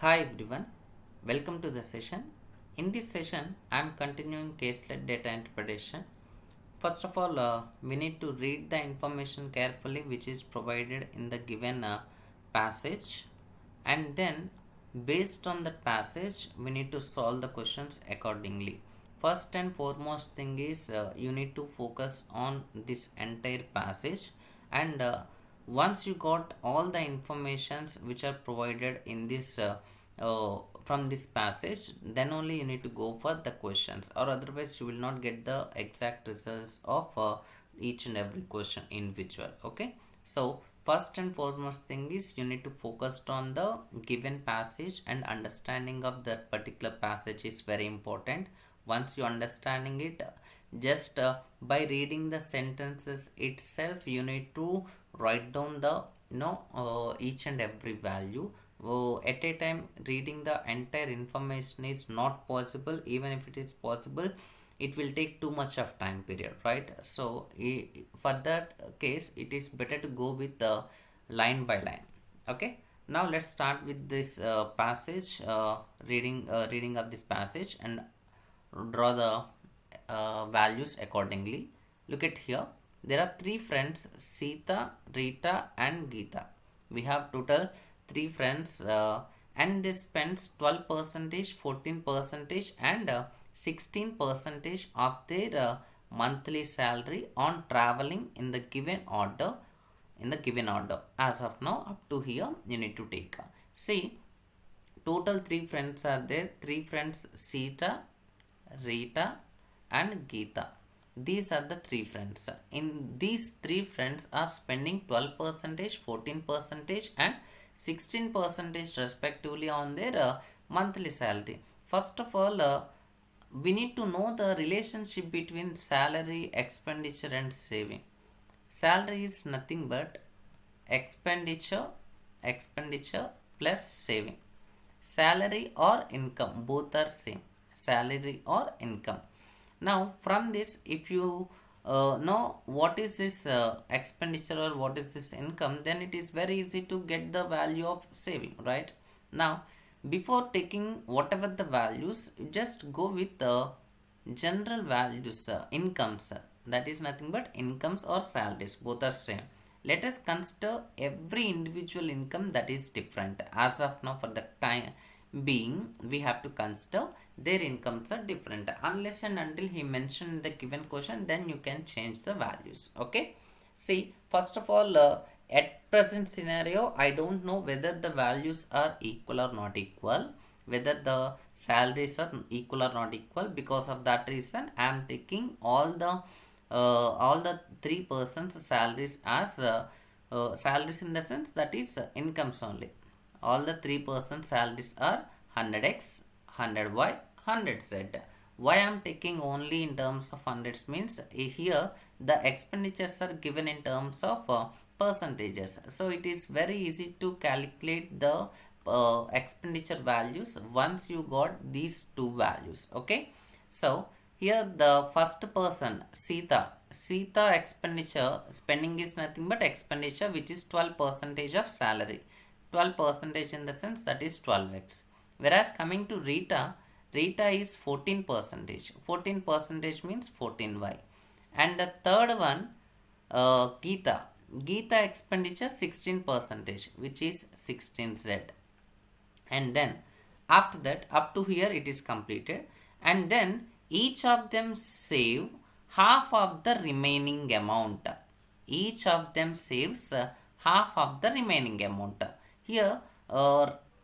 Hi everyone, welcome to the session. In this session, I am continuing Caselet data interpretation. First of all, we need to read the information carefully which is provided in the given passage, and then based on that passage, we need to solve the questions accordingly. First and foremost thing is you need to focus on this entire passage, and once you got all the informations which are provided in this from this passage, then only you need to go for the questions, or otherwise you will not get the exact results of each and every question individual. Okay, so first and foremost thing is you need to focus on the given passage, and understanding of that particular passage is very important. Once you understanding it, just by reading the sentences itself, you need to write down the each and every value. At a time, reading the entire information is not possible. Even if it is possible, it will take too much of time period, right? So for that case, it is better to go with the line by line. Okay, now let's start with this passage, reading of this passage, and draw the values accordingly. Look at here. There are three friends, Seeta, Reeta, and Geeta. We have total three friends, and they spends 12 percentage, 14 percentage, and 16 percentage of their monthly salary on traveling in the given order. As of now, up to here, you need to take. See, total three friends are there. Three friends, Seeta, Reeta, and Geeta. These are the three friends. In these three friends are spending 12 percentage, 14 percentage, and 16 percentage respectively on their monthly salary. First of all, we need to know the relationship between salary, expenditure, and saving. Salary is nothing but expenditure plus saving. Salary or income, both are same. Salary or income. Now from this, if you know what is this expenditure or what is this income, then it is very easy to get the value of saving, right? Now before taking whatever the values, you just go with the general values, incomes, that is nothing but incomes or salaries, both are same. Let us consider every individual income that is different. As of now, for the time being, we have to consider their incomes are different. Unless and until he mentioned the given question, then you can change the values. Okay, see, first of all, at present scenario, I don't know whether the values are equal or not equal, whether the salaries are equal or not equal. Because of that reason, I am taking all the three persons salaries as salaries, in the sense that is incomes only. All the three persons salaries are 100x, 100y, 100z. Why I am taking only in terms of hundreds means, here the expenditures are given in terms of percentages, so it is very easy to calculate the expenditure values once you got these two values. Okay, so here the first person, Seeta expenditure, spending is nothing but expenditure, which is 12 percentage of salary. 12 percentage in the sense that is 12x. Whereas coming to Reeta is 14 percentage. 14 percentage means 14y. And the third one, Geeta expenditure 16 percentage, which is 16z. And then after that, up to here it is completed, and then each of them save half of the remaining amount. Each of them saves half of the remaining amount. Here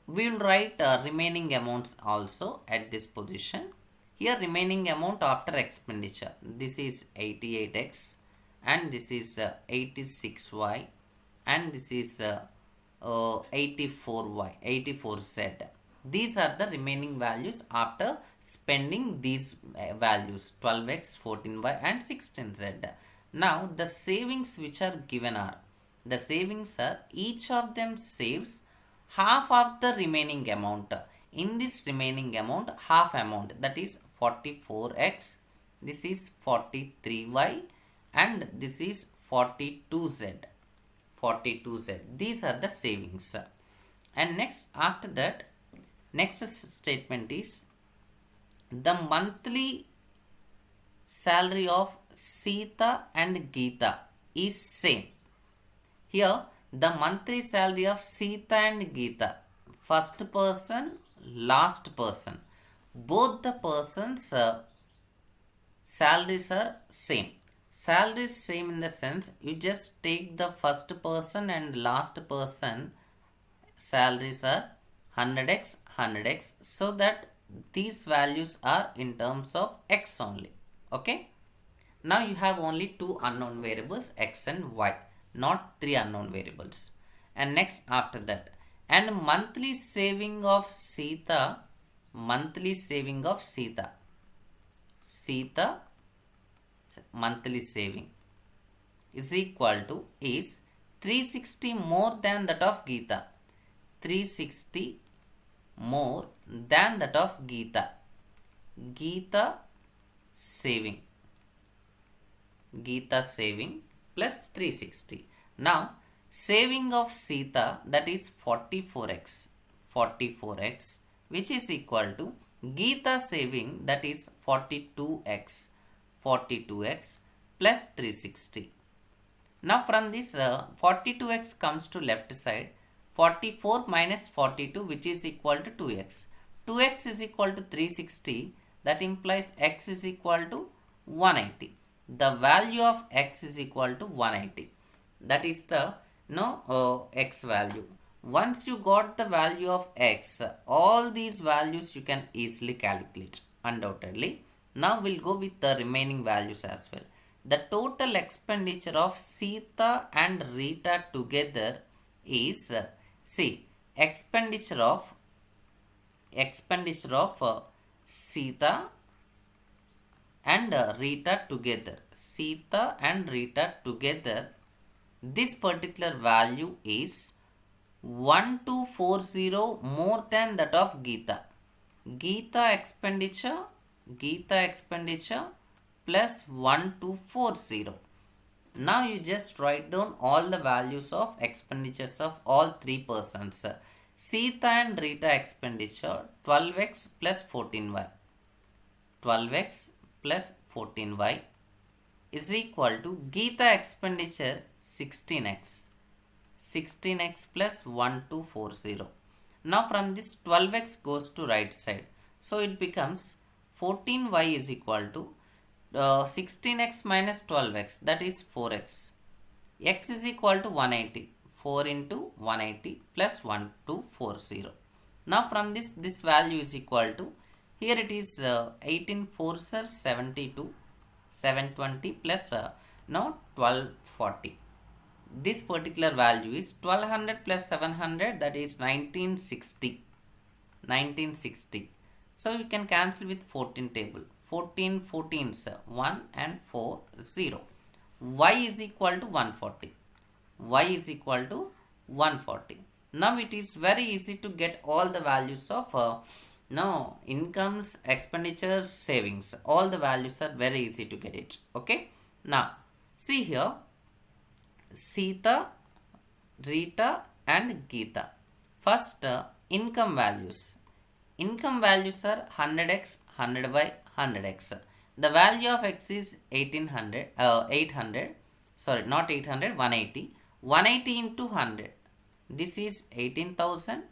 we will write remaining amounts also at this position. Here remaining amount after expenditure, this is 88x, and this is 86y, and this is 84z. These are the remaining values after spending these values, 12x, 14y, and 16z. Now the savings which are given are, the savings are, each of them saves half of the remaining amount. In this remaining amount, half amount, that is 44x, this is 43y, and this is 42z. These are the savings. And next, after that, Next statement is the monthly salary of Seeta and Geeta is same. Here the monthly salary of Seeta and Geeta, first person, last person, both the persons salaries are same. Salaries same in the sense you just take the first person and last person salaries are 100x 100x, so that these values are in terms of x only. Okay, now you have only two unknown variables x and y, not three unknown variables. And next after that, and monthly saving of Seeta, monthly saving of Seeta monthly saving is equal to is 360 more than that of Geeta. 360 more than that of Geeta. Geeta saving. Geeta saving plus 360. Now saving of Seeta, that is 44x. 44x, which is equal to Geeta saving, that is 42x. 42x plus 360. Now from this 42x comes to left side, 44 minus 42, which is equal to 2x. 2x is equal to 360, that implies x is equal to 180. The value of x is equal to 180. That is the x value. Once you got the value of x, all these values you can easily calculate undoubtedly. Now we'll go with the remaining values as well. The total expenditure of Seeta and Reeta together is expenditure of Seeta and Reeta together. Seeta and Reeta together, this particular value is 1240 more than that of Geeta. Geeta expenditure plus 1240. Now you just write down all the values of expenditures of all three persons. Seeta and Reeta expenditure 12x plus 14y. 12x plus 14y is equal to Geeta expenditure 16x. 16x plus 1240. Now from this 12x goes to right side. So it becomes 14y is equal to 16x minus 12x, that is 4x. X is equal to 180. 4 into 180 plus 1240. Now from this value is equal to, here it is 18 4s are 72. 720 plus 1240. This particular value is 1200 plus 700, that is 1960. 1960. So you can cancel with 14 table. 14 14s 1 and 4 0. Y is equal to 140. Y is equal to 140. Now it is very easy to get all the values of incomes, expenditures, savings. All the values are very easy to get it. Okay. Now see here, Seeta, Reeta and Geeta. First income values. Income values are 100x, 100y, 100x. The value of x is 800, sorry, not 800, 180. 180 into 100. This is 18,000.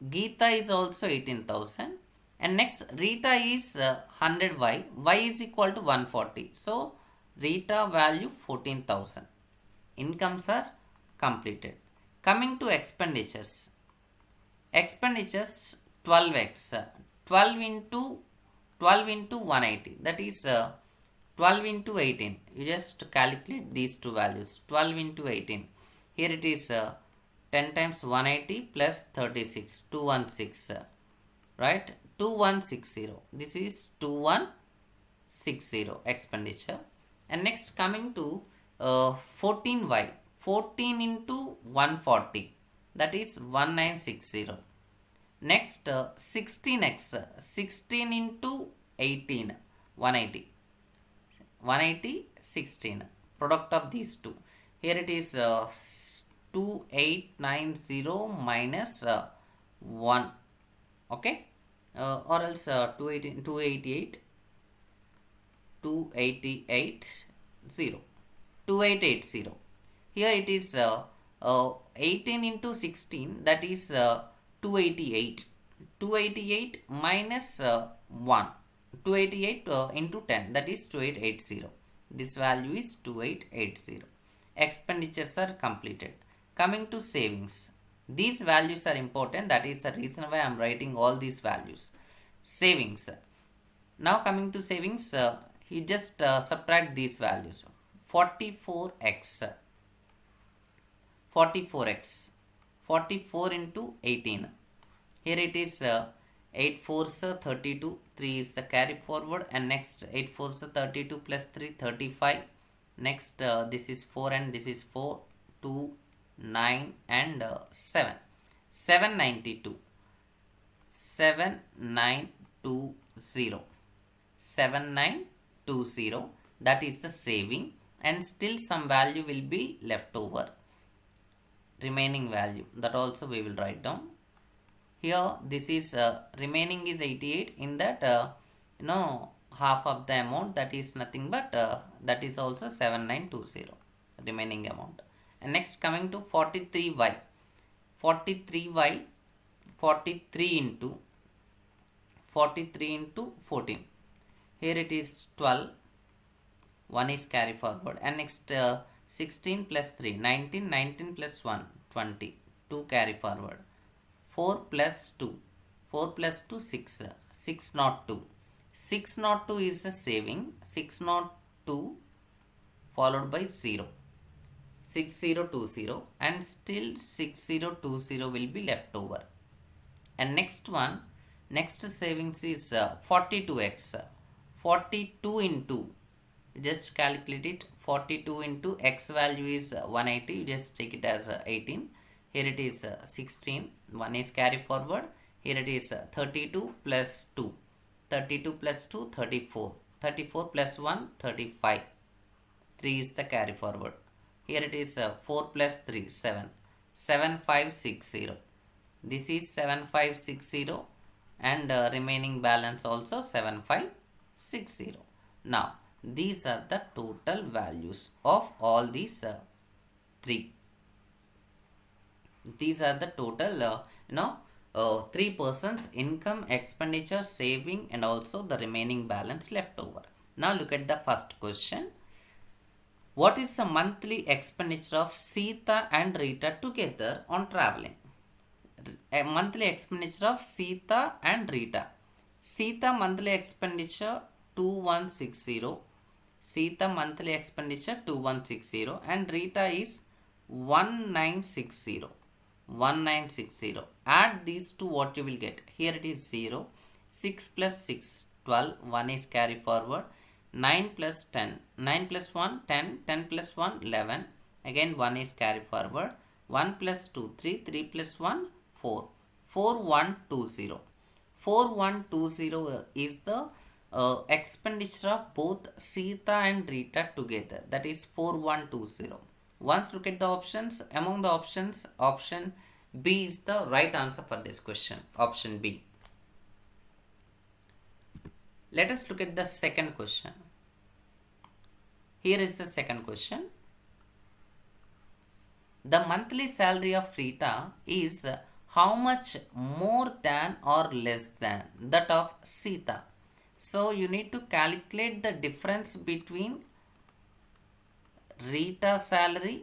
Geeta is also 18,000. And next, Reeta is 100y. Y is equal to 140. So, Reeta value 14,000. Incomes are completed. Coming to expenditures. Expenditures 12x. 12 into 180. That is 12 into 18. You just calculate these two values. 12 into 18. Here it is 10 times 180 plus 36. 216. Right? 2160. This is 2160 expenditure. And next coming to 14y. 14 into 140. That is 1960. Next 16x. 16 into 18. 180. 180, 16. Product of these two. Here it is 2890 minus 1. Okay, or else 288 2880 2880. Here it is 18 into 16, that is 288. 288 minus 1. 288 into 10, that is 2880. This value is 2880. Expenditures are completed. Coming to savings. These values are important. That is the reason why I am writing all these values. Savings. Now coming to savings, you just subtract these values. 44x, 44x, 44 into 18. Here it is 8 fours 32, 3 is the carry forward, and next 8 fours 32 plus 3 35. Next this is 4 and this is 4, 2, 9 and 7. 792. 7920. 7920, that is the saving, and still some value will be left over, remaining value, that also we will write down. Here this is remaining is 88. In that half of the amount, that is nothing but that is also 7920 remaining amount. And next coming to 43y. 43y, 43 into 14. Here it is 12, 1 is carry forward, and next 16 plus 3 19, 19 plus 1 20, 2 carry forward, 4 plus 2, 4 plus 2 6, 602. 602 is the saving, 602 followed by 0, 6020, and still 6020 will be left over. And next one, next savings is 42x. 42 into, just calculate it, 42 into x value is 180, you just take it as 18. Here it is 16, 1 is carry forward. Here it is 32 plus 2, 32 plus 2 34, 34 plus 1 35, 3 is the carry forward. Here it is 4 plus 3 7, 7560. This is 7560, and remaining balance also 7560. Now these are the total values of all these three. These are the total 3 persons income, expenditure, saving, and also the remaining balance left over. Now look at the first question. What is the monthly expenditure of Seeta and Reeta together on traveling? A monthly expenditure of Seeta and Reeta. Seeta monthly expenditure 2160. Seeta monthly expenditure 2160, and Reeta is 1960. 1960. Add these two, what you will get? Here it is 0. 6 plus 6 12. 1 is carry forward. 9 plus 10. 9 plus 1 10. 10 plus 1 11. Again 1 is carry forward. 1 plus 2 3. 3 plus 1 4. 4120. 4120 is the expenditure of both Seeta and Reeta together. That is 4120. Once look at the options. Among the options, option B is the right answer for this question. Option B. Let us look at the second question. Here is the second question. The monthly salary of Reeta is how much more than or less than that of Seeta? So you need to calculate the difference between Reeta salary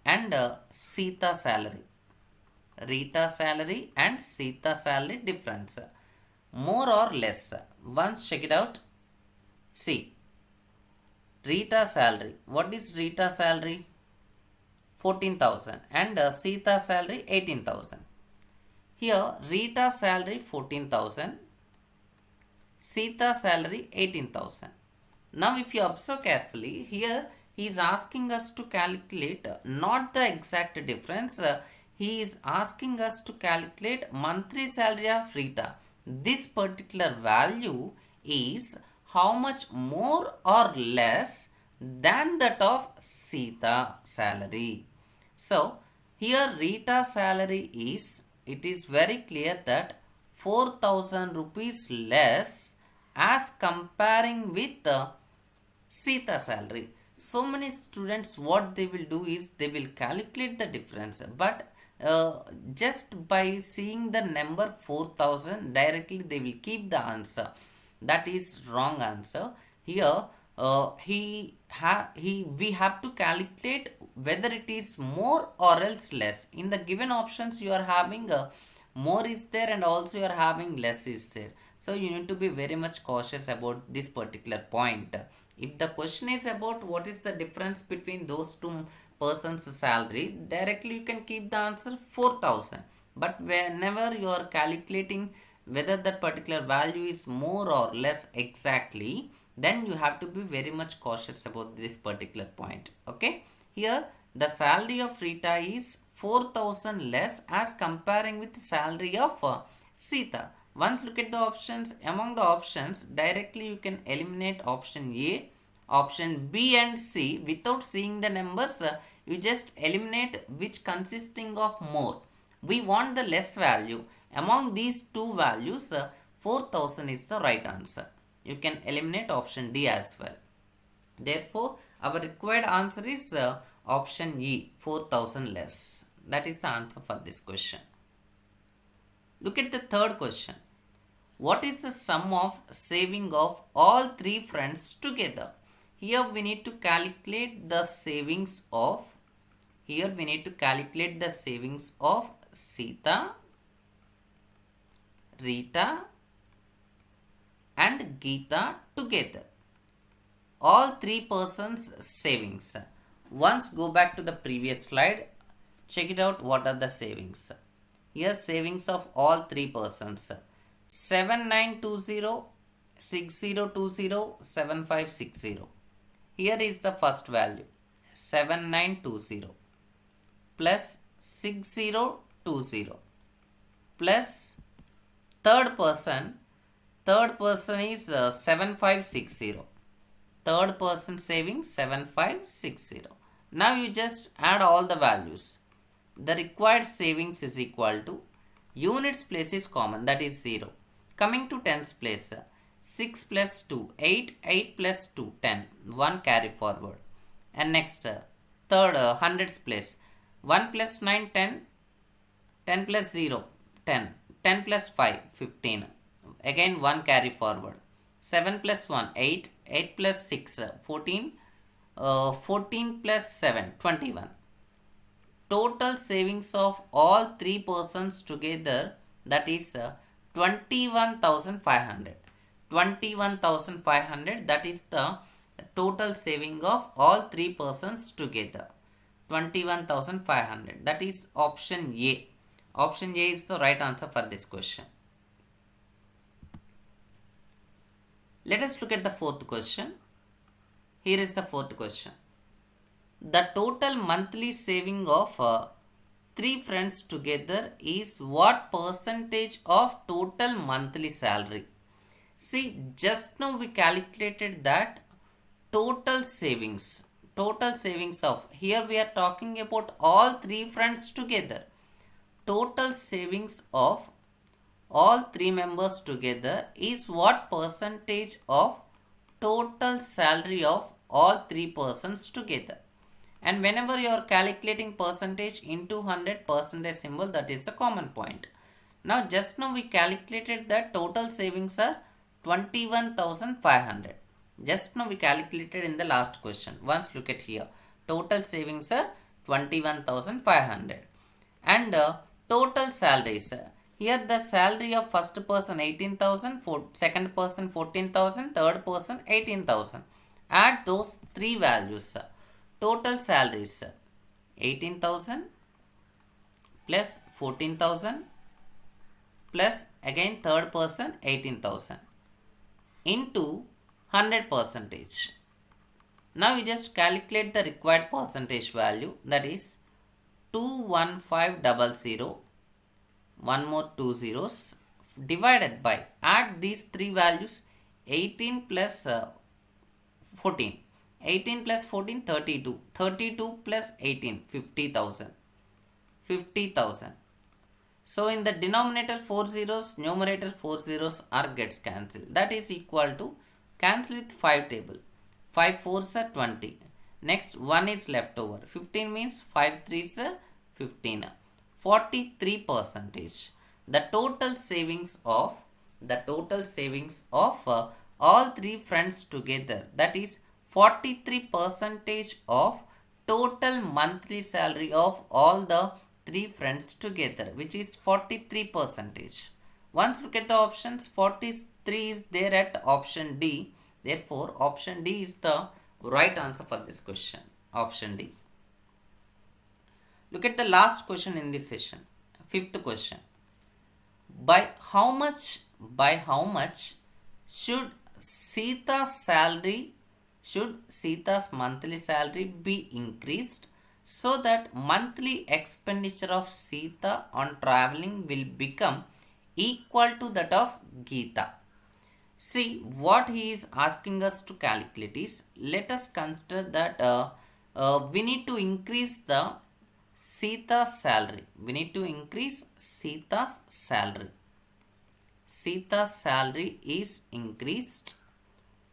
and Seeta salary. Reeta salary and Seeta salary difference. More or less. Once check it out. See. Reeta salary. What is Reeta salary? 14,000, and Seeta salary 18,000. Here Reeta salary 14,000. Seeta salary 18,000. Now if you observe carefully, here he is asking us to calculate not the exact difference. He is asking us to calculate monthly salary of Reeta. This particular value is how much more or less than that of Seeta salary. So here Reeta salary is, it is very clear that 4,000 rupees less as comparing with Seeta salary. So many students, what they will do is they will calculate the difference, but just by seeing the number 4,000 directly they will keep the answer. That is wrong answer. Here we have to calculate whether it is more or else less. In the given options you are having more is there and also you are having less is there. So you need to be very much cautious about this particular point. If the question is about what is the difference between those two persons salary, directly you can keep the answer 4,000. But whenever you are calculating whether that particular value is more or less exactly, then you have to be very much cautious about this particular point. Okay, here the salary of Reeta is 4,000 less as comparing with the salary of Seeta. Once look at the options. Among the options, directly you can eliminate option A, option B and C without seeing the numbers. You just eliminate which consisting of more. We want the less value. Among these two values, 4,000 is the right answer. You can eliminate option D as well. Therefore, our required answer is option E, 4,000 less. That is the answer for this question. Look at the third question. What is the sum of saving of all three friends together? Here we need to calculate the savings of Seeta, Reeta and Geeta together. All three persons savings. Once go back to the previous slide, check it out. What are the savings? Here savings of all three persons: 7920, 6020, 7560. Here is the first value, 7920 plus 6020 plus third person is 7560. Third person saving 7560. Now you just add all the values. The required savings is equal to, units place is common, that is 0. Coming to tens place, 6 plus 2, 8, 8 plus 2, 10, 1 carry forward. And next, third hundreds place, 1 plus 9, 10, 10 plus 0, 10, 10 plus 5, 15. Again 1 carry forward. 7 plus 1, 8, 8 plus 6, 14, 14 plus 7, 21. Total savings of all three persons together, that is 21,500. 21,500, that is the total saving of all three persons together. 21,500, that is option A. Option A is the right answer for this question. Let us look at the fourth question. Here is the fourth question. The total monthly saving of three friends together is what percentage of total monthly salary? See, just now we calculated that total savings of, here we are talking about all three friends together. Total savings of all three members together is what percentage of total salary of all three persons together. And whenever you are calculating percentage into 100, percentage symbol, that is the common point. Now just now we calculated that total savings are 21,500. Just now we calculated in the last question. Once look at here. Total savings are 21,500. And total salaries. Here the salary of first person 18,000, second person 14,000, third person 18,000. Add those three values. Total salaries 18,000 plus 14,000 plus again third person 18,000 into 100 percentage. Now you just calculate the required percentage value, that is 21500, one more 2 zeros, divided by, add these three values, 18 plus 14. 18 plus 14, 32. 32 plus 18, 50,000. 50,000. So in the denominator 4 zeros, numerator 4 zeros are gets cancelled. That is equal to cancel with 5 table. 5 fours are 20. Next 1 is left over. 15 means 5 threes are 15. 43 percentage. The total savings of all three friends together, that is 43 percentage of total monthly salary of all the three friends together, which is 43 percentage. Once look at the options, 43 is there at option D. Therefore, option D is the right answer for this question. Option D. Look at the last question in this session. Fifth question. By how much should Seeta's monthly salary be increased so that monthly expenditure of Seeta on traveling will become equal to that of Geeta? See, what he is asking us to calculate is, let us consider that we need to increase the Seeta's salary. We need to increase Seeta's salary. Seeta's salary is increased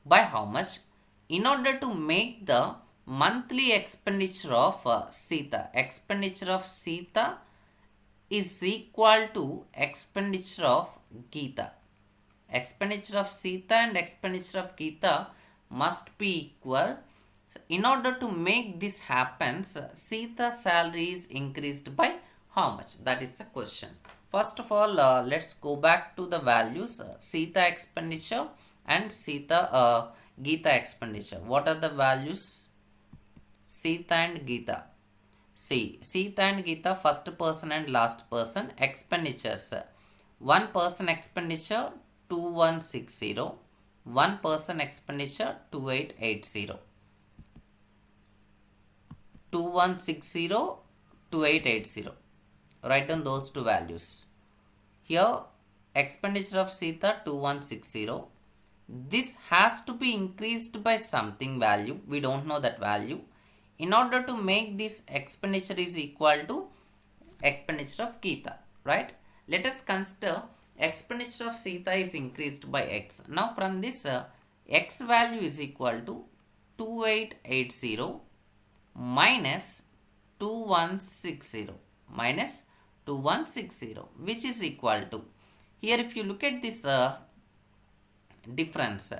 by how much? In order to make the monthly expenditure of Seeta is equal to expenditure of Geeta. Expenditure of Seeta and expenditure of Geeta must be equal. So in order to make this happens, Seeta's salary is increased by how much? That is the question. First of all, let's go back to the values. Seeta expenditure and Geeta expenditure. What are the values? Seeta and Geeta. See, Seeta and Geeta, first person and last person expenditures. One person expenditure 2160. One person expenditure 2880. 2160, 2880. Write down those two values. Here, expenditure of Seeta 2160. This has to be increased by something value. We don't know that value. In order to make this expenditure is equal to expenditure of Geeta, right? Let us consider expenditure of Seeta is increased by X. Now from this X value is equal to 2880 minus 2160 which is equal to, here if you look at this difference,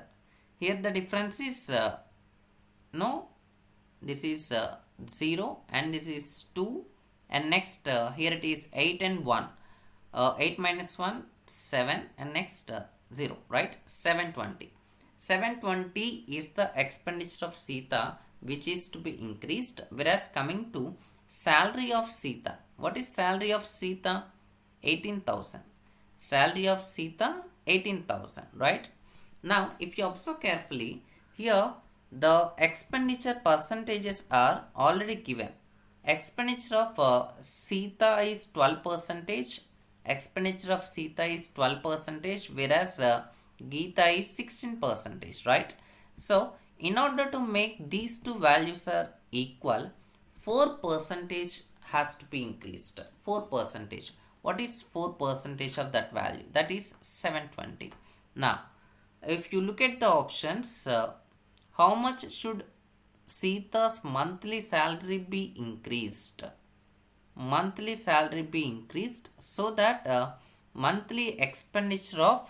here the difference is this is 0 and this is 2, and next here it is 8 and 1. 8 minus 1, 7, and next 0, right? 720. 720 is the expenditure of Seeta which is to be increased, whereas coming to salary of Seeta. What is salary of Seeta? 18,000. Salary of Seeta 18,000, right? Now if you observe carefully, here the expenditure percentages are already given. Expenditure of Seeta is 12 percentage. Expenditure of Seeta is 12 percentage, whereas Geeta is 16 percentage, right? So in order to make these two values are equal, 4 percentage has to be increased. 4 percentage. What is 4 percentage of that value? That is 720. Now if you look at the options, how much should Seeta's monthly salary be increased? Monthly salary be increased so that monthly expenditure of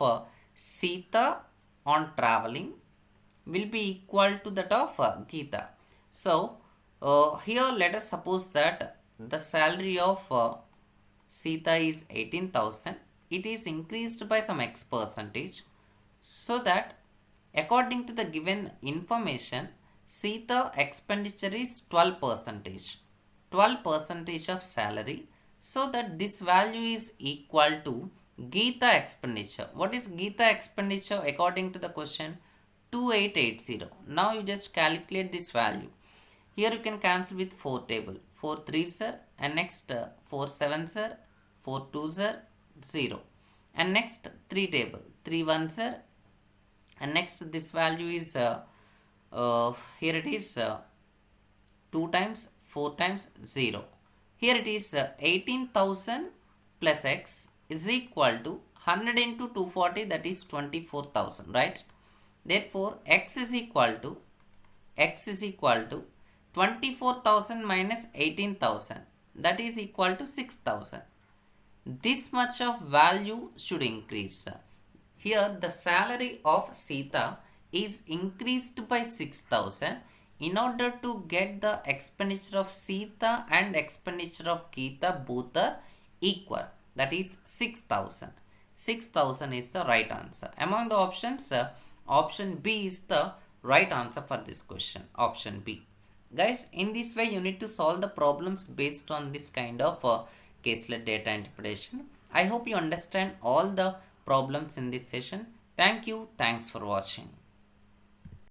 Seeta on traveling will be equal to that of Geeta. So here let us suppose that the salary of Seeta is 18,000. It is increased by some X percentage, so that according to the given information, Seeta expenditure is 12 percentage. 12 percentage of salary, so that this value is equal to Geeta expenditure. What is Geeta expenditure according to the question? 2880. Now you just calculate this value. Here you can cancel with 4 table. 4 3s are, and next 4 7s are, 4 2s are, 0. And next 3 table. 3 1s are, and next this value is here it is 2 times 4 times 0. Here it is 18,000 plus x is equal to 100 into 240, that is 24,000, right? Therefore x is equal to 24,000 minus 18,000, that is equal to 6,000. This much of value should increase. Here the salary of Seeta is increased by 6,000. In order to get the expenditure of Seeta and expenditure of Geeta both are equal, that is 6,000. 6,000 is the right answer. Among the options, option B is the right answer for this question. Option B. Guys, in this way you need to solve the problems based on this kind of caselet data interpretation. I hope you understand all the problems in this session. Thank you. Thanks for watching.